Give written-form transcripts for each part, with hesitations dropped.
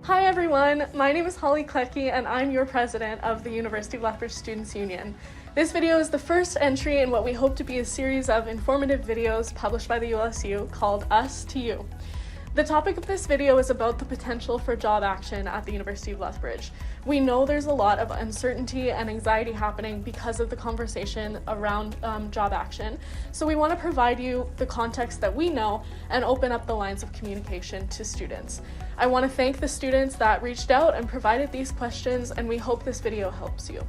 Hi everyone, my name is Holly Kletke and I'm your president of the University of Lethbridge Students' Union. This video is the first entry in what we hope to be a series of informative videos published by the UStoU called UStoU. The topic of this video is about the potential for job action at the University of Lethbridge. We know there's a lot of uncertainty and anxiety happening because of the conversation around job action, so we want to provide you the context that we know and open up the lines of communication to students. I want to thank the students that reached out and provided these questions, and we hope this video helps you.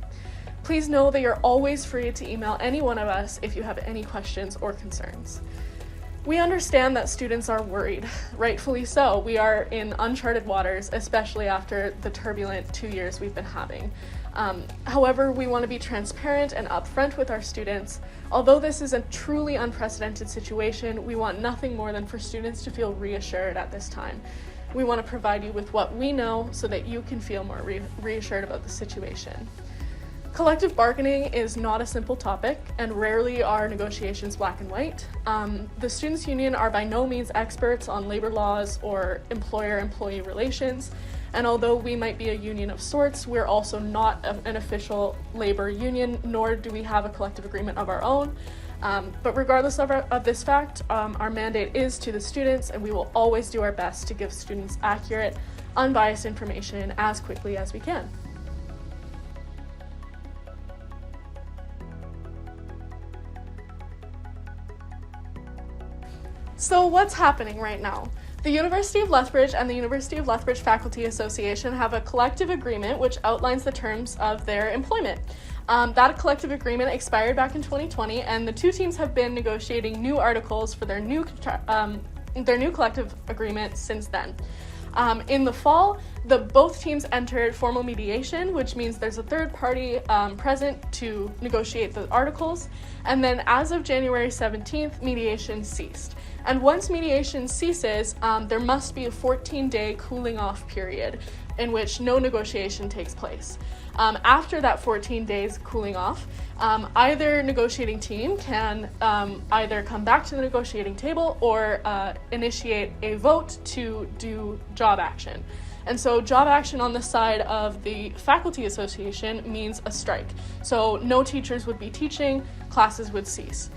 Please know that you're always free to email any one of us if you have any questions or concerns. We understand that students are worried, rightfully so. We are in uncharted waters, especially after the turbulent 2 years we've been having. However, we want to be transparent and upfront with our students. Although this is a truly unprecedented situation, we want nothing more than for students to feel reassured at this time. We want to provide you with what we know so that you can feel more reassured about the situation. Collective bargaining is not a simple topic, and rarely are negotiations black and white. The Students' Union are by no means experts on labor laws or employer-employee relations, and although we might be a union of sorts, we're also not an official labor union, nor do we have a collective agreement of our own. But regardless of this fact, our mandate is to the students, and we will always do our best to give students accurate, unbiased information as quickly as we can. So what's happening right now? The University of Lethbridge and the University of Lethbridge Faculty Association have a collective agreement which outlines the terms of their employment. That collective agreement expired back in 2020, and the two teams have been negotiating new articles for their new collective agreement since then. In the fall, both teams entered formal mediation, which means there's a third party present to negotiate the articles, and then as of January 17th, mediation ceased. And once mediation ceases, there must be a 14-day cooling off period in which no negotiation takes place. After that 14 days cooling off, either negotiating team can either come back to the negotiating table or initiate a vote to do job action. And so job action on the side of the faculty association means a strike. So no teachers would be teaching, classes would cease.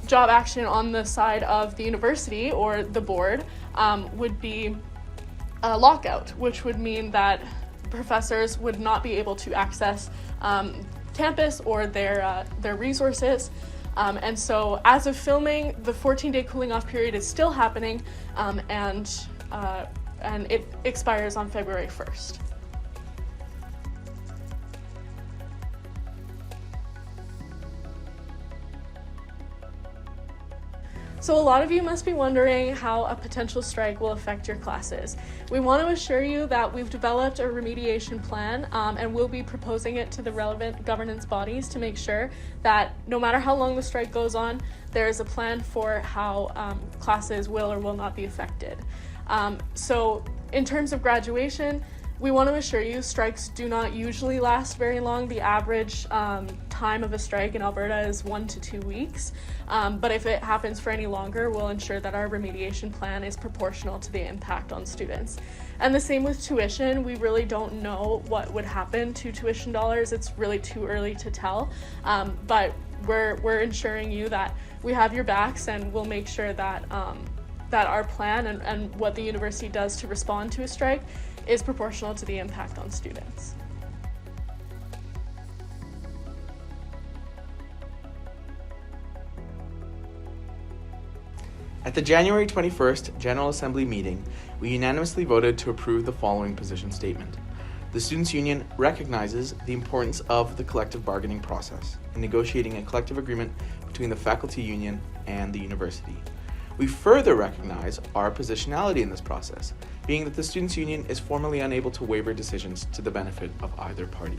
Job action on the side of the university or the board would be a lockout, which would mean that professors would not be able to access campus or their resources. And so as of filming, the 14-day cooling off period is still happening, and it expires on February 1st. So a lot of you must be wondering how a potential strike will affect your classes. We want to assure you that we've developed a remediation plan, and we'll be proposing it to the relevant governance bodies to make sure that no matter how long the strike goes on, there is a plan for how classes will or will not be affected. So in terms of graduation, we want to assure you strikes do not usually last very long. The average time of a strike in Alberta is 1 to 2 weeks, but if it happens for any longer, we'll ensure that our remediation plan is proportional to the impact on students. And the same with tuition. We really don't know what would happen to tuition dollars. It's really too early to tell, but we're ensuring you that we have your backs, and we'll make sure that that our plan and what the university does to respond to a strike is proportional to the impact on students. At the January 21st General Assembly meeting, we unanimously voted to approve the following position statement. The Students' Union recognizes the importance of the collective bargaining process in negotiating a collective agreement between the faculty union and the university. We further recognize our positionality in this process, being that the Students' Union is formally unable to waiver decisions to the benefit of either party.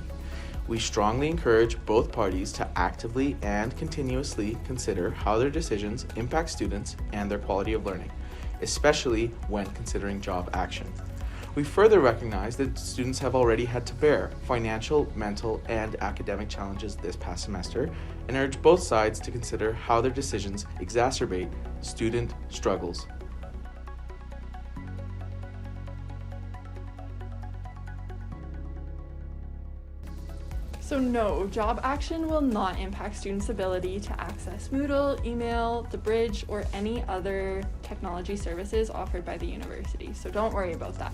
We strongly encourage both parties to actively and continuously consider how their decisions impact students and their quality of learning, especially when considering job action. We further recognize that students have already had to bear financial, mental, and academic challenges this past semester, and urge both sides to consider how their decisions exacerbate student struggles. So no, job action will not impact students' ability to access Moodle, email, the Bridge, or any other technology services offered by the university. So don't worry about that.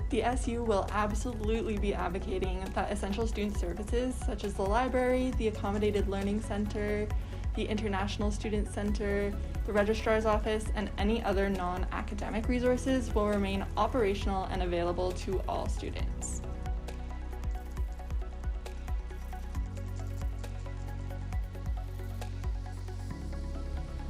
The SU will absolutely be advocating that essential student services such as the library, the Accommodated Learning Center, the International Student Center, the Registrar's Office, and any other non-academic resources will remain operational and available to all students.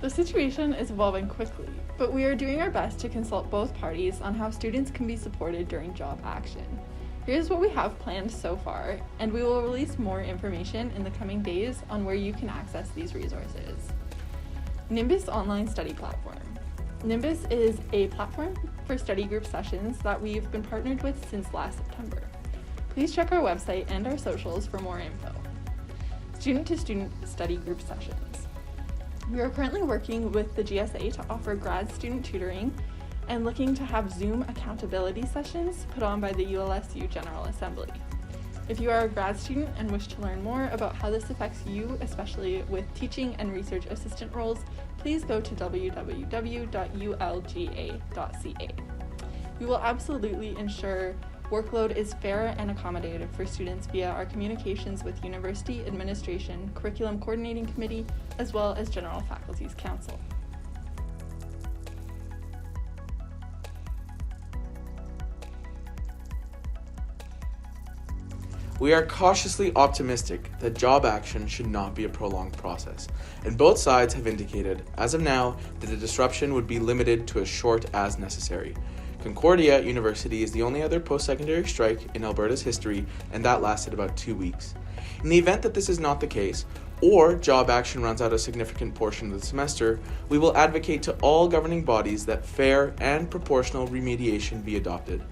The situation is evolving quickly, but we are doing our best to consult both parties on how students can be supported during job action. Here's what we have planned so far, and we will release more information in the coming days on where you can access these resources. Nimbus Online Study Platform. Nimbus is a platform for study group sessions that we've been partnered with since last September. Please check our website and our socials for more info. Student-to-student study group sessions. We are currently working with the GSA to offer grad student tutoring and looking to have Zoom accountability sessions put on by the UStoU General Assembly. If you are a grad student and wish to learn more about how this affects you, especially with teaching and research assistant roles, please go to www.ulga.ca. We will absolutely ensure workload is fair and accommodative for students via our communications with University Administration, Curriculum Coordinating Committee, as well as General Faculties Council. We are cautiously optimistic that job action should not be a prolonged process, and both sides have indicated, as of now, that the disruption would be limited to as short as necessary. Concordia University is the only other post-secondary strike in Alberta's history, and that lasted about 2 weeks. In the event that this is not the case, or job action runs out a significant portion of the semester, we will advocate to all governing bodies that fair and proportional remediation be adopted.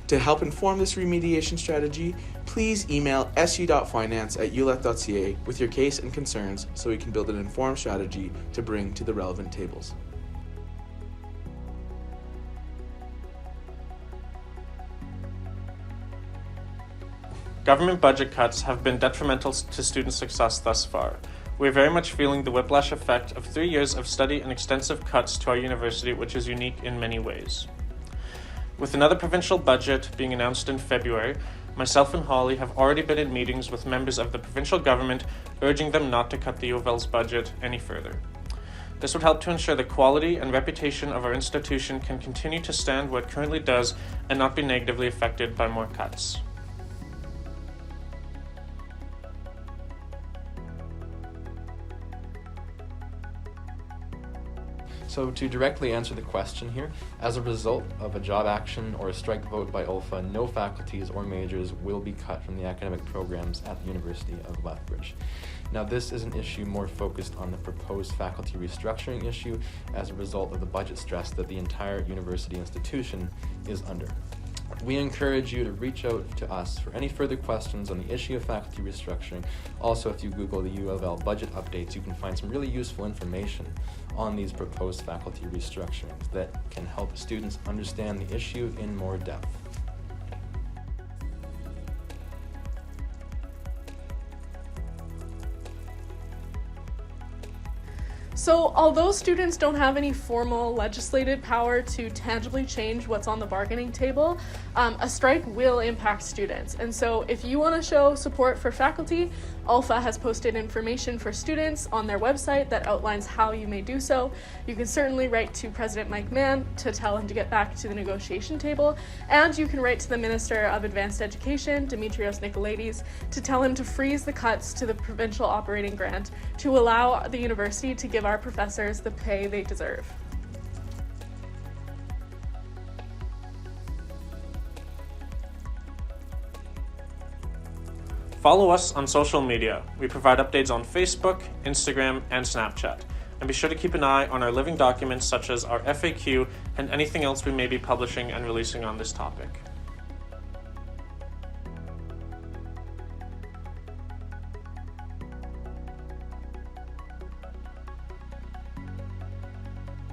To help inform this remediation strategy, please email su.finance@ulec.ca with your case and concerns so we can build an informed strategy to bring to the relevant tables. Government budget cuts have been detrimental to student success thus far. We are very much feeling the whiplash effect of 3 years of steady and extensive cuts to our university, which is unique in many ways. With another provincial budget being announced in February, myself and Holly have already been in meetings with members of the provincial government urging them not to cut the U of L's budget any further. This would help to ensure the quality and reputation of our institution can continue to stand where it currently does and not be negatively affected by more cuts. So to directly answer the question here, as a result of a job action or a strike vote by ULFA, no faculties or majors will be cut from the academic programs at the University of Lethbridge. Now this is an issue more focused on the proposed faculty restructuring issue as a result of the budget stress that the entire university institution is under. We encourage you to reach out to us for any further questions on the issue of faculty restructuring. Also, if you Google the U of L budget updates, you can find some really useful information on these proposed faculty restructurings that can help students understand the issue in more depth. So, although students don't have any formal legislated power to tangibly change what's on the bargaining table, a strike will impact students. And so, if you want to show support for faculty, ULFA has posted information for students on their website that outlines how you may do so. You can certainly write to President Mike Mann to tell him to get back to the negotiation table, and you can write to the Minister of Advanced Education, Dimitrios Nicolaides, to tell him to freeze the cuts to the provincial operating grant to allow the university to give our professors the pay they deserve. Follow us on social media. We provide updates on Facebook, Instagram, and Snapchat. And be sure to keep an eye on our living documents such as our FAQ and anything else we may be publishing and releasing on this topic.